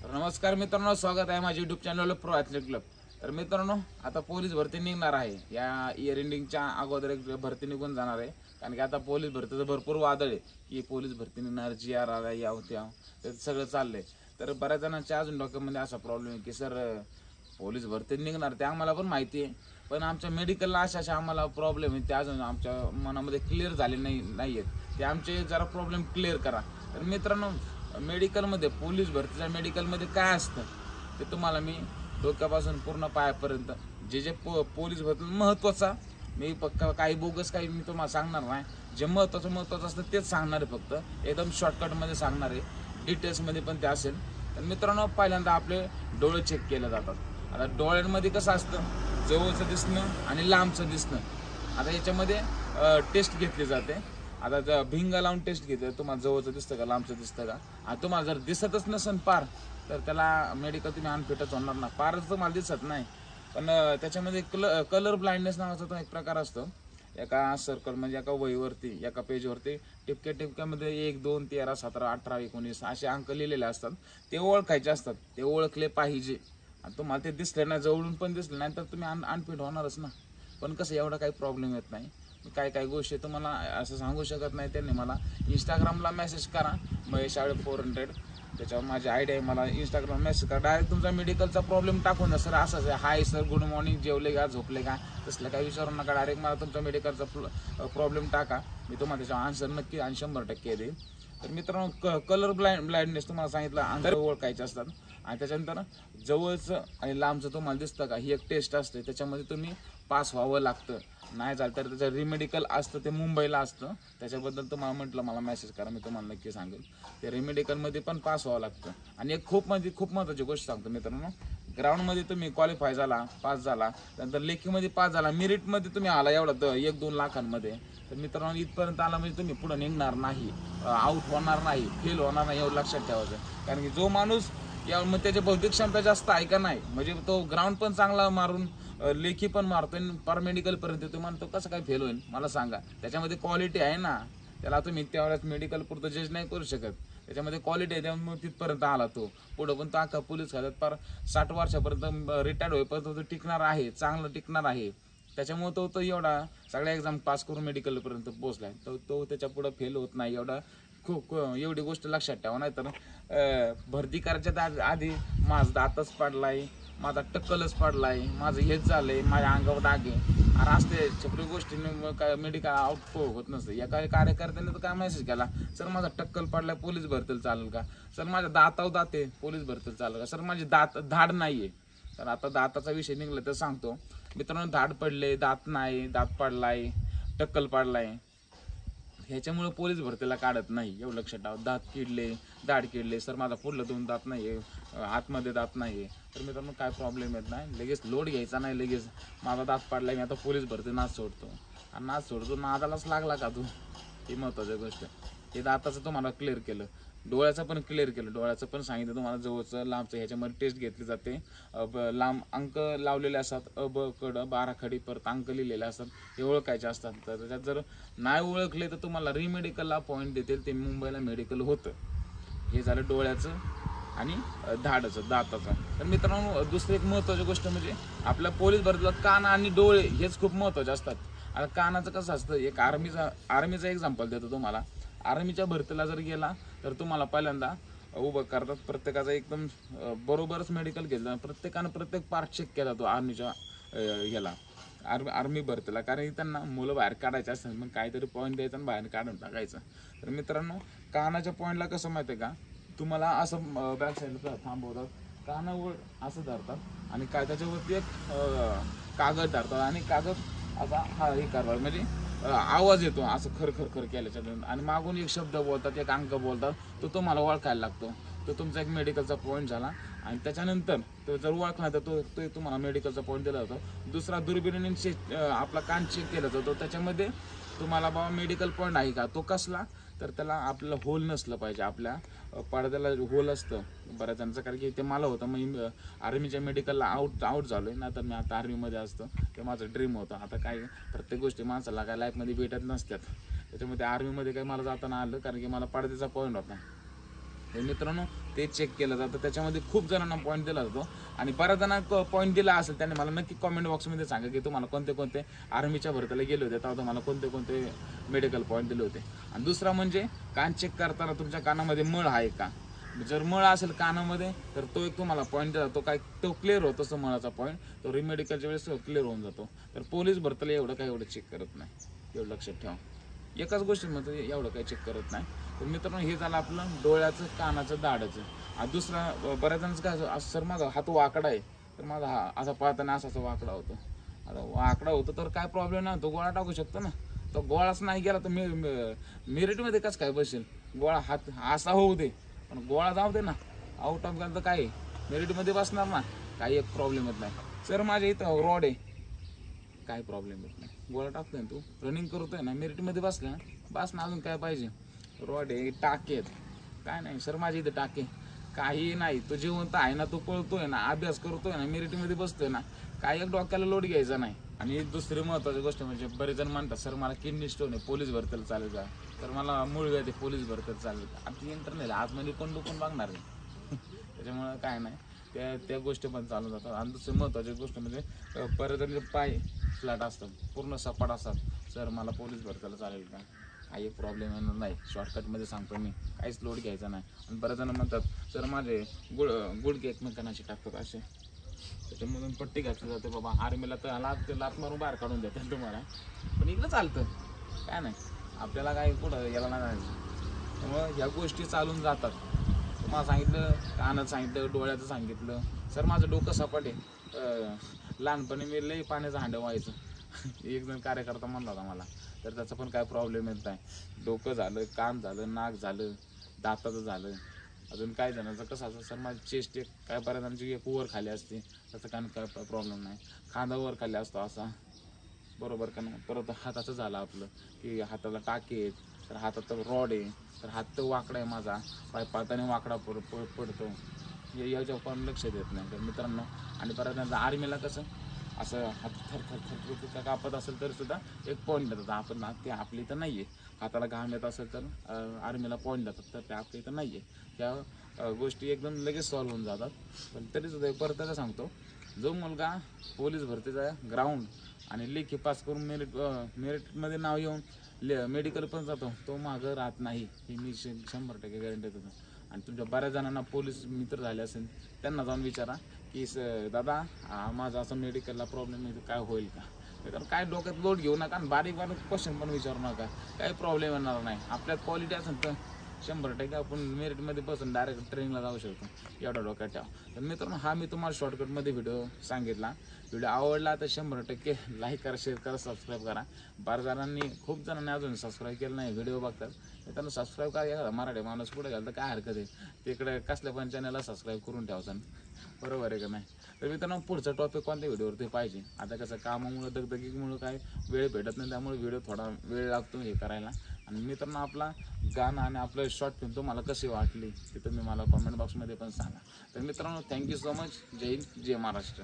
नमस्कार मित्रांनो, स्वागत आहे माझ्या YouTube channel pro athlete club. तर मित्रांनो, आता पोलीस भरती निघणार आहे। या इयर एंडिंगच्या अगोदर एक भरती निघून जाणार आहे, कारण की आता पोलीस भरतीचं भरपूर वादळ आहे की पोलीस भरती निघणार, GR या होत्या, ते सगळं चाललंय। तर बऱ्याच जणांच्या अजून डोक्यामध्ये असा प्रॉब्लेम आहे की सर पोलीस भरती निघणार ते आम्हाला पण माहिती आहे, पण आमच्या मेडिकलला अशा आम्हाला प्रॉब्लेम आहे, ते अजून आमच्या मनामध्ये क्लिअर झाले नाहीयेत। ते आमचे जरा प्रॉब्लेम क्लिअर करा। तर मित्रांनो, मेडिकलमध्ये पोलीस भरतीच्या मेडिकलमध्ये काय असतं ते तुम्हाला मी डोक्यापासून पूर्ण पायापर्यंत जे पोलीस भरती महत्त्वाचा, मी फक्त काही बोगस काही मी तुम्हाला सांगणार नाही। जे महत्त्वाचं असतं तेच सांगणार आहे, फक्त एकदम शॉर्टकटमध्ये सांगणार आहे, डिटेल्समध्ये पण ते असेल। तर मित्रांनो, पहिल्यांदा आपले डोळे चेक केले जातात। आता डोळ्यांमध्ये कसं असतं, जवळचं दिसणं आणि लांबचं दिसणं। आता याच्यामध्ये टेस्ट घेतली जाते। आता भिंग लावून टेस्ट घेते, तुम्हाला जवळचं दिसतं का लांबचं दिसतं का। आणि तुम्हाला जर दिसतच नसेल पार, तर त्याला मेडिकल तुम्ही अनफिटच होणार ना। पारच तुम्हाला दिसत नाही, पण त्याच्यामध्ये कलर ब्लाइंडनेस नावाचा तो एक प्रकार असतो। एका सर्कल म्हणजे एका वहीवरती, एका पेजवरती टिपक्यामध्ये 1, 2, 13, 17, 18, 19 असे अंक लिहिलेले असतात। ते ओळखायचे असतात, ते ओळखले पाहिजे। आणि तुम्हाला ते दिसले नाही, जवळून पण दिसले नाही, तर तुम्ही अनफिट होणारच ना। पण कसं एवढा काही प्रॉब्लेम येत नाही। काही गोष्टी तुम्हाला असं सांगू शकत नाही, त्यांनी मला इंस्टाग्रामला मेसेज करा, महेश आळे 400, त्याच्यावर माझी आयडी आहे। मला इंस्टाग्राम मेसेज करा, डायरेक्ट तुमचा मेडिकलचा प्रॉब्लेम टाकून द्या, सर असंच आहे, हाय सर, गुड मॉर्निंग, जेवले का, झोपले का, तसलं काही विचारू नका। डायरेक्ट मला तुमचा मेडिकलचा प्रॉब्लेम टाका, मी तुम्हाला त्याचा आन्सर नक्की आणि 100% देईन। तर मित्रांनो, कलर ब्लाइंडनेस तुम्हाला सांगितलं, अंतर ओळखायचे असतात। आणि त्याच्यानंतर जवळचं आणि लांबचं तुम्हाला दिसतं का, ही एक टेस्ट असते, त्याच्यामध्ये तुम्ही पास व्हावं लागतं। नाही झालं तर त्याचं रिमेडिकल असतं, ते मुंबईला असतं, त्याच्याबद्दल तुम्हाला म्हटलं मला मेसेज करा, मी तुम्हाला नक्की सांगेल। ते रिमेडिकलमध्ये पण पास व्हावं लागतं। आणि एक खूप महत्त्वाची गोष्ट सांगतो मित्रांनो, ग्राउंडमध्ये तुम्ही क्वालिफाय झाला, पास झाला, त्यानंतर लेखीमध्ये पास झाला, मेरिटमध्ये तुम्ही आला एवढा 1-2 लाखांमध्ये, तर मित्रांनो इथपर्यंत आला म्हणजे तुम्ही पुढे निघणार नाही, आउट होणार नाही, फेल होणार नाही, एवढं लक्षात ठेवायचं। कारण की जो माणूस मग त्याची बौद्धिक क्षमता जास्त आहे का नाही, म्हणजे तो ग्राउंड पण चांगला मारून लेखी पण मारतोय, पारमेडिकल पर्यंत येतो, म्हणतो कसं काय फेल होईल मला सांगा। त्याच्यामध्ये क्वालिटी आहे ना, त्याला तुम्ही त्यावेळेस मेडिकल पुरतं जज नाही करू शकत, त्याच्यामध्ये क्वालिटी आहे, त्यामुळे तिथपर्यंत आला तो। पुढं पण तो अख्खा पोलीस खात्यात पार 60 वर्षापर्यंत रिटायर्ड होईपर्यंत तो टिकणार आहे, चांगलं टिकणार आहे। त्याच्यामुळे तो एवढा सगळ्या एक्झाम पास करून मेडिकलपर्यंत पोहोचलाय, तो त्याच्या पुढं फेल होत नाही। एवढी गोष्ट लक्षात ठेवा, नाही तर भरती करायच्या आधी माझा दातच पडलाय, माझा टक्कलच पडलाय, माझं हेच झालंय, माझ्या अंगावर डाग आहे, आणि असते छपरी गोष्टीने काय मेडिकल आउट होत नसतं। एका कार्यकर्त्याने तर काय मेसेज केला, सर माझा टक्कल पडलाय, पोलीस भरतीला चालेल का, सर माझ्या दातावर दात आहे, पोलीस भरतीला चालेल का, सर माझे धाड नाहीये। तर आता दाताचा विषय निघला तर सांगतो मित्रांनो, धाड पडले, दात नाही, दात पडलाय, टक्कल पडलाय, ह्याच्यामुळे पोलीस भरतीला काढत नाही, एवढं लक्षात ठेवा। दात किडले, दाढ किडले, सर माझा पुढलं 2 दात नाही आहे, आतमध्ये दात नाही आहे, तर मित्रांनो काय प्रॉब्लेम येत नाही, लगेच लोड घ्यायचा नाही, लगेच माझा दात पाडला मी आता पोलीस भरती नाच सोडतो, आणि नाच सोडतो नादालाच लागला का तू, ही महत्त्वाची गोष्ट। हे दाताचं तुम्हाला क्लिअर केलं, डोळ्याचं पण क्लिअर केलं, डोळ्याचं पण सांगितलं तुम्हाला, जवळचं लांबचं ह्याच्यामध्ये टेस्ट घेतली जाते। लांब अंक लावलेले असतात, ब कडं 12 खडी परत अंक लिहिलेले असतात, हे ओळखायचे असतात। तर त्याच्यात जर नाही ओळखले तर तुम्हाला रिमेडिकलला पॉईंट देतील, ते मुंबईला मेडिकल होतं। हे झालं डोळ्याचं आणि धाडाचं, दाताचं। तर मित्रांनो, दुसरी एक महत्त्वाची गोष्ट म्हणजे आपल्या पोलीस भरतीला कान आणि डोळे हेच खूप महत्त्वाचे असतात। आता कानाचं कसं असतं, एक आर्मीचा एक्झाम्पल देतो तुम्हाला। आर्मीच्या भरतीला जर गेला तर तुम्हाला पहिल्यांदा उभं करतात, प्रत्येकाचा एकदम बरोबरच मेडिकल घेतलं, प्रत्येकानं प्रत्येक पार्ट चेक केला जातो आर्मीच्या ह्याला, आर्मी भरतीला, कारण की त्यांना मुलं बाहेर काढायचं असतं, मग काहीतरी पॉईंट द्यायचं आणि बाहेर काढून टाकायचं। तर मित्रांनो, कानाच्या पॉईंटला कसं माहिती आहे का, तुम्हाला असं बॅक साईडला थांबवतात, कानावर असं धरतात, आणि काय त्याच्यावरती एक कागद धरतात, आणि कागद असा हे करतात, म्हणजे आवाज येतो असं खर खर खर केल्याच्या, आणि मागून एक शब्द बोलतात, एक अंक बोलतात, तो तुम्हाला ओळखायला लागतो, तो तुमचा एक मेडिकलचा पॉईंट झाला। आणि त्याच्यानंतर तो जर ओळखला तर तो तुम्हाला मेडिकलचा पॉईंट दिला जातो। दुसरा दुर्बिणीने आपला कान चेक केला जातो, त्याच्यामध्ये तुम्हाला बाबा मेडिकल पॉईंट आहे का, तो कसला, तर त्याला आपल्याला होल नसलं पाहिजे, आपल्या पडद्याला होल असतं बऱ्याच जणांचं, कारण की ते मला होतं, मग आर्मीच्या मेडिकलला आउट झालोय ना, तर मी आता आर्मीमध्ये असतो, ते माझं ड्रीम होतं। आता काय प्रत्येक गोष्टी माणसाला काय लाईफमध्ये भेटत नसतात, त्याच्यामध्ये आर्मीमध्ये काही मला जाताना आलं, कारण की मला पडद्याचा पॉईंट होता। तर मित्रांनो ते चेक केलं जातं. त्याच्यामध्ये खूप जणांना पॉईंट दिला जातो आणि बऱ्याच जणांना पॉईंट दिला असेल त्यांनी मला नक्की कॉमेंट बॉक्समध्ये सांगा की तुम्हाला कोणते कोणते आर्मीच्या भरतीला गेले होते तेव्हा तुम्हाला कोणते कोणते मेडिकल पॉईंट दिले होते. आणि दुसरा म्हणजे कान चेक करताना तुमच्या कानामध्ये मळ आहे का, जर मळ असेल कानामध्ये तर तो एक तुम्हाला पॉईंट दिला जातो. काय तो क्लिअर होतो असं मळाचा पॉईंट तो रिमेडिकलच्या वेळेस क्लिअर होऊन जातो. तर पोलीस भरतीला एवढं चेक करत नाही, एवढं लक्षात ठेवा. एकाच गोष्टीमध्ये एवढं काही चेक करत नाही. तर मित्रांनो हे झालं आपलं डोळ्याचं कानाचं दाढाचं. आणि दुसरा बऱ्याच जणांचं काय सर माझा हात वाकडा आहे तर माझा हा असा पाहताना असा वाकडा होतो. आता वाकडा होतो तर काय प्रॉब्लेम नाही, तो गोळा टाकू शकतो ना. तो गोळाच नाही गेला तर मेरिटमध्ये कसं काय बसेल. गोळा हात असा होऊ दे पण गोळा जाऊ दे ना, आउट ऑफ गेला तर काय मेरिटमध्ये बसणार ना, काही एक प्रॉब्लेम येत नाही. सर माझ्या इथं रॉड आहे, काय प्रॉब्लेम येत नाही. गोळा टाकतोय ना, तू रनिंग करतोय ना, मेरिटमध्ये बसला ना बस ना, अजून काय पाहिजे. रॉड आहे, टाके आहेत, काय नाही. सर माझ्या इथं टाके काही नाही, तो जिवंत आहे ना, तो पळतोय ना, अभ्यास करतोय ना, मेरिटमध्ये बसतोय ना, काय एक डोक्याला लोड घ्यायचा नाही. आणि दुसरी महत्त्वाची गोष्ट म्हणजे बरेच जण म्हणतात सर मला किडनी स्टोन आहे पोलीस भरतीला चालेल का, तर मला मूळ व्याधी पोलीस भरतीला चालेल का. आता इंटरनेट आतमध्ये कोण डुकून बघणार नाही त्याच्यामुळं काय नाही, त्या गोष्टी पण चालू जातात. आणि दुसरी महत्त्वाची गोष्ट म्हणजे बरेच जण पाय फ्लॅट असतात, पूर्ण सपाट असतात, सर मला पोलीस भरतीला चालेल का, काही एक प्रॉब्लेम येणार नाही. शॉर्टकटमध्ये सांगतो मी, काहीच लोड घ्यायचा नाही. आणि बरेच जण म्हणतात सर माझे गुडघे एकमेकांशी टाकतात असे, त्याच्यामधून पट्टी घातली जाते. बाबा आर्मीला तर लात मारून बाहेर काढून देतात तुम्हाला, पण इकडं चालतं काय नाही, आपल्याला काय कुठं याला नाही जायचं. त्यामुळं ह्या गोष्टी चालून जातात. तुम्हाला सांगितलं कानाचं सांगितलं, डोळ्याचं सांगितलं. सर माझं डोकं सपाट आहे, लहानपणी मी लई पाण्याचं हांडं व्हायचं एक जण कार्यकर्ता म्हणला होता मला, तर त्याचा पण काय प्रॉब्लेम येत नाही. डोकं झालं, कान झालं, नाक झालं, दाताचं झालं. अजून काय जणांचं कसं असं सर माझी चेस्ट एक काय बऱ्याच जणांची एक वर खाली असते, त्याचं कान काय प्रॉब्लेम नाही. खांदा वर खाली असतो असा, बरोबर का नाही. परत हाताचं झालं आपलं की हाताला टाके आहेत, तर हातात रॉड आहे, तर हात तर वाकडा आहे माझा, पाय पाळताना वाकडा पडतो, याच्यावर पण लक्ष देत नाही. तर मित्रांनो आणि बऱ्याच जणांचं आर्मीला कसं असं हात थर कापत असेल तर सुद्धा एक पॉईंट देतात. आपण ते आपल्या इथं नाही आहे. हाताला घाम येत असेल तर आर्मीला पॉईंट देतात, तर ते आपल्या इथं नाही आहे. त्या गोष्टी एकदम लगेच सॉल्व्ह होऊन जातात. पण तरीसुद्धा परत त्याला सांगतो, जो मुलगा पोलीस भरतीचा ग्राउंड आणि लेखी पास करून मेरिटमध्ये नाव येऊन मेडिकल पण जातो, तो मागं राहत नाही, ही मी 100% गॅरंटी देतो. आणि तुमच्या बऱ्याच जणांना पोलीस मित्र झाले असेल त्यांना जाऊन विचारा की दादा माझा असं मेडिकलला प्रॉब्लेम आहे, काय होईल का. तर काय डोक्यात लोड घेऊ नका आणि बारीक क्वेश्चन पण विचारू नका, काही प्रॉब्लेम येणार नाही. आपल्यात क्वालिटी असेल तर 100% आपण मेरिटमध्ये बसून डायरेक्ट ट्रेनिंगला जाऊ शकतो, एवढा डोक्यात ठेवा. तर मित्रांनो हा मी तुम्हाला शॉर्टकटमध्ये व्हिडिओ सांगितला. व्हिडिओ आवडला तर 100% लाईक करा, शेअर करा, सबस्क्राईब करा. खूप जणांनी अजून सबस्क्राईब केलं नाही, व्हिडिओ बघतात त्यांना सबस्क्राईब करा. मराठी माणूस पुढे घाल तर काय हरकत आहे, तिकडे कसल्या पण चॅनलला सबस्क्राईब करून ठेवायचं, बरोबर आहे का नाही. तर मित्रांनो पुढचा टॉपिक कोणत्या व्हिडिओवरती पाहिजे, आता कसं कामामुळे दगदगीमुळं काय वेळ भेटत नाही, त्यामुळे व्हिडिओ थोडा वेळ लागतो हे करायला. आणि मित्रांनो आपला गाणं आणि आपलं शॉर्ट फिल्म तुम्हाला कशी वाटली ते तुम्ही मला कॉमेंट बॉक्समध्ये पण सांगा. तर मित्रांनो थँक्यू सो मच. जय हिंद, जय महाराष्ट्र.